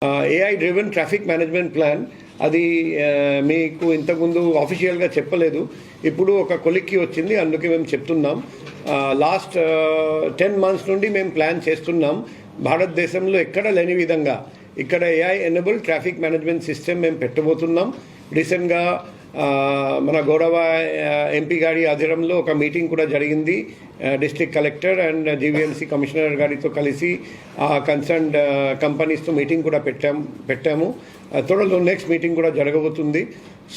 AI driven traffic management plan అది మీకు ఇంతకుముందు ఆఫీషియల్గా చెప్పలేదు. ఇప్పుడు ఒక కొలిక్కి వచ్చింది, అందుకే మేము చెప్తున్నాం. లాస్ట్ 10 months నుండి మేము ప్లాన్ చేస్తున్నాం. భారతదేశంలో ఎక్కడ లేని విధంగా ఇక్కడ AI enable traffic management system మేము పెట్టబోతున్నాం. రీసెంట్గా మన గౌరవ ఎంపీ గారి ఆధ్వర్యంలో ఒక మీటింగ్ కూడా జరిగింది. District collector and GVMC commissioner గారితో కలిసి కన్సర్న్డ్ కంపెనీస్తో మీటింగ్ కూడా పెట్టాము. త్వరలో నెక్స్ట్ మీటింగ్ కూడా జరగబోతుంది.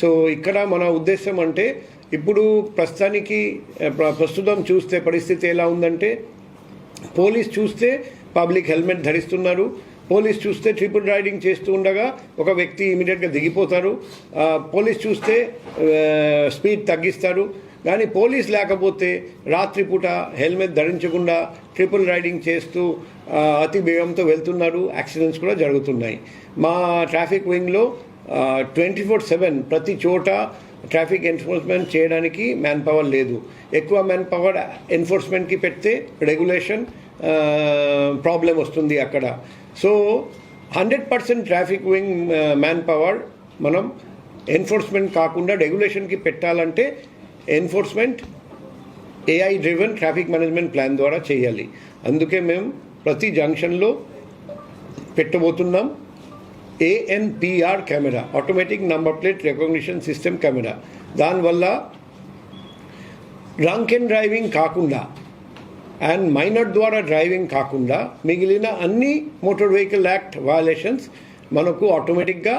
సో ఇక్కడ మన ఉద్దేశం అంటే ఇప్పుడు ప్రస్తుతం చూస్తే పరిస్థితి ఎలా ఉందంటే, పోలీస్ చూస్తే పబ్లిక్ హెల్మెట్ ధరిస్తున్నారు, పోలీస్ చూస్తే ట్రిపుల్ రైడింగ్ చేస్తూ ఉండగా ఒక వ్యక్తి ఇమీడియట్గా దిగిపోతారు, పోలీస్ చూస్తే స్పీడ్ తగ్గిస్తారు. కానీ పోలీస్ లేకపోతే రాత్రిపూట హెల్మెట్ ధరించకుండా ట్రిపుల్ రైడింగ్ చేస్తూ అతి వేగంతో వెళ్తున్నారు, యాక్సిడెంట్స్ కూడా జరుగుతున్నాయి. మా ట్రాఫిక్ వింగ్లో 24/7 ప్రతి చోట ట్రాఫిక్ ఎన్ఫోర్స్మెంట్ చేయడానికి మ్యాన్ పవర్ లేదు. ఎక్కువ మ్యాన్ పవర్ ఎన్ఫోర్స్మెంట్కి పెడితే రెగ్యులేషన్ ప్రాబ్లం వస్తుంది అక్కడ. So 100% traffic wing man power మనం ఎన్ఫోర్స్మెంట్ కాకుండా రెగ్యులేషన్కి పెట్టాలంటే enforcement AI driven traffic management plan ద్వారా చేయాలి. అందుకే మేము ప్రతి జంక్షన్లో పెట్టబోతున్నాం ANPR camera, automatic number plate recognition system camera. దానివల్ల డ్రంక్ అండ్ డ్రైవింగ్ కాకుండా అండ్ మైనర్ ద్వారా డ్రైవింగ్ కాకుండా మిగిలిన అన్ని మోటార్ వెహికల్ యాక్ట్ వయలేషన్స్ మనకు ఆటోమేటిక్గా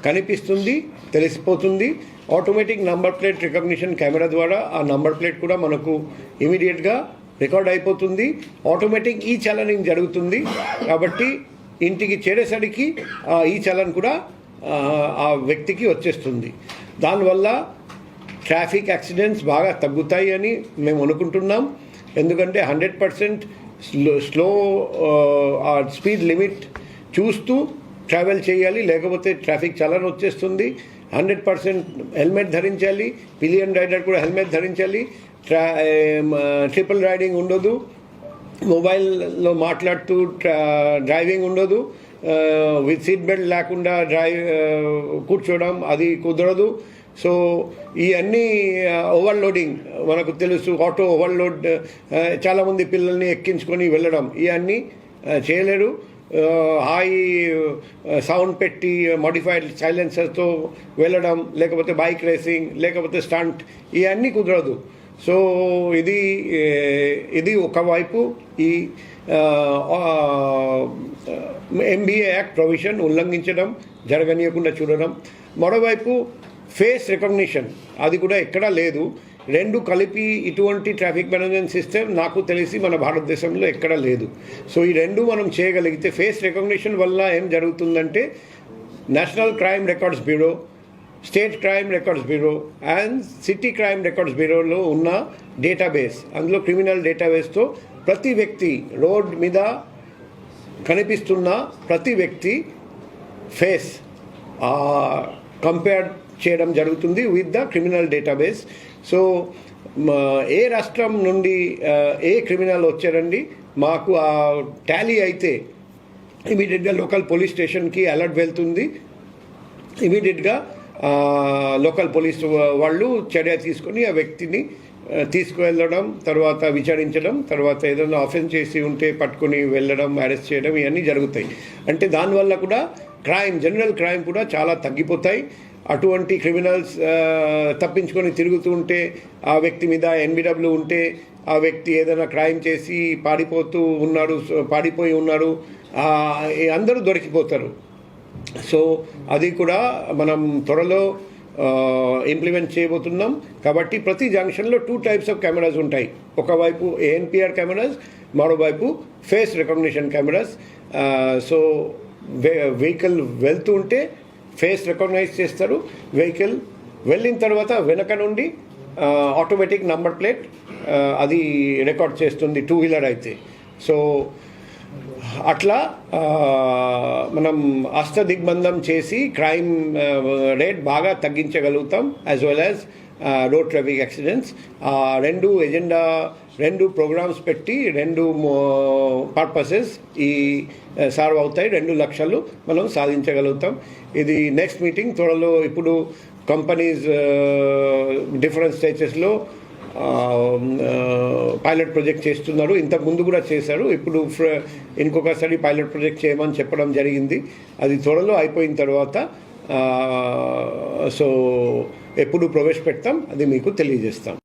కనిపిస్తుంది, తెలిసిపోతుంది. Automatic number plate recognition camera ద్వారా ఆ నంబర్ ప్లేట్ కూడా మనకు ఇమీడియట్గా రికార్డ్ అయిపోతుంది. ఆటోమేటిక్ ఈ చలనింగ్ జరుగుతుంది. కాబట్టి ఇంటికి చేరేసరికి ఈ చలన్ కూడా ఆ వ్యక్తికి వచ్చేస్తుంది. దానివల్ల ట్రాఫిక్ యాక్సిడెంట్స్ బాగా తగ్గుతాయి అని మేము అనుకుంటున్నాం. ఎందుకంటే 100% స్లో స్పీడ్ లిమిట్ చూస్తూ ట్రావెల్ చేయాలి, లేకపోతే ట్రాఫిక్ చలన్ వచ్చేస్తుంది. 100% హెల్మెట్ ధరించాలి, పిలియన్ రైడర్ కూడా హెల్మెట్ ధరించాలి, ట్రిపుల్ రైడింగ్ ఉండదు, మొబైల్లో మాట్లాడుతూ డ్రైవింగ్ ఉండదు, విత్ సీట్ బెల్ట్ లేకుండా కూర్చోవడం అది కుదరదు. సో ఇవన్నీ ఓవర్లోడింగ్ మనకు తెలుసు. ఆటో ఓవర్లోడ్, చాలామంది పిల్లల్ని ఎక్కించుకొని వెళ్ళడం ఇవన్నీ చేయలేరు. హై సౌండ్ పెట్టి మాడిఫైడ్ సైలెన్సర్తో వెళ్ళడం, లేకపోతే బైక్ రేసింగ్, లేకపోతే స్టంట్, ఇవన్నీ కుదరదు. సో ఇది ఒకవైపు ఈ MBA యాక్ట్ ప్రొవిజన్ ఉల్లంఘించడం, జరగనీయకుండా చూడడం. మరోవైపు ఫేస్ రికగ్నిషన్ అది కూడా ఎక్కడా లేదు. రెండు కలిపి ఇటువంటి ట్రాఫిక్ మేనేజ్మెంట్ సిస్టమ్ నాకు తెలిసి మన భారతదేశంలో ఎక్కడా లేదు. సో ఈ రెండు మనం చేయగలిగితే, ఫేస్ రికగ్నిషన్ వల్ల ఏం జరుగుతుందంటే national crime records bureau, state crime records bureau and city crime records బ్యూరోలో ఉన్న డేటాబేస్, అందులో క్రిమినల్ డేటాబేస్తో ప్రతి వ్యక్తి రోడ్ మీద కనిపిస్తున్న ప్రతి వ్యక్తి ఫేస్ కంపేర్ చేయడం జరుగుతుంది with the criminal database. So ఏ రాష్ట్రం నుండి ఏ క్రిమినల్ వచ్చారండి మాకు ఆ టాలీ అయితే ఇమీడియట్గా లోకల్ పోలీస్ స్టేషన్కి అలర్ట్ వెళ్తుంది. ఇమీడియట్గా లోకల్ పోలీస్ వాళ్ళు చర్య తీసుకొని ఆ వ్యక్తిని తీసుకువెళ్ళడం, తర్వాత విచారించడం, తర్వాత ఏదైనా ఆఫెన్స్ చేసి ఉంటే పట్టుకొని వెళ్ళడం, అరెస్ట్ చేయడం, ఇవన్నీ జరుగుతాయి. అంటే దానివల్ల కూడా జనరల్ క్రైమ్ కూడా చాలా తగ్గిపోతాయి. అటువంటి క్రిమినల్స్ తప్పించుకొని తిరుగుతూ ఉంటే, ఆ వ్యక్తి మీద NBW ఉంటే, ఆ వ్యక్తి ఏదైనా క్రైమ్ చేసి పారిపోయి ఉన్నారు, అందరూ దొరికిపోతారు. సో అది కూడా మనం త్వరలో ఇంప్లిమెంట్ చేయబోతున్నాం. కాబట్టి ప్రతి జంక్షన్లో 2 types ఆఫ్ కెమెరాస్ ఉంటాయి. ఒకవైపు ANPR కెమెరాస్, మరోవైపు face recognition cameras. So vehicle వెళ్తూ ఉంటే ఫేస్ రికగ్నైజ్ చేస్తారు, వెహికల్ వెళ్ళిన తర్వాత వెనక నుండి ఆటోమేటిక్ నంబర్ ప్లేట్ అది రికార్డ్ చేస్తుంది, 2-wheeler అయితే. సో అట్లా మనం అష్టదిగ్బంధం చేసి క్రైమ్ రేట్ బాగా తగ్గించగలుగుతాం, as well as road traffic accidents. రెండు ఎజెండా 2 ప్రోగ్రామ్స్ పెట్టి 2 పర్పసెస్ ఈ సర్వ్ అవుతాయి. 2 లక్షలు మనం సాధించగలుగుతాం. ఇది నెక్స్ట్ మీటింగ్ త్వరలో. ఇప్పుడు కంపెనీస్ డిఫరెంట్ స్టేజెస్లో పైలట్ ప్రాజెక్ట్ చేస్తున్నారు. ఇంతకు ముందు కూడా చేశారు. ఇప్పుడు ఇంకొకసారి పైలట్ ప్రాజెక్ట్ చేయమని చెప్పడం జరిగింది. అది త్వరలో అయిపోయిన తర్వాత సో ఎప్పుడు ప్రవేశపెడతాం అది మీకు తెలియజేస్తాం.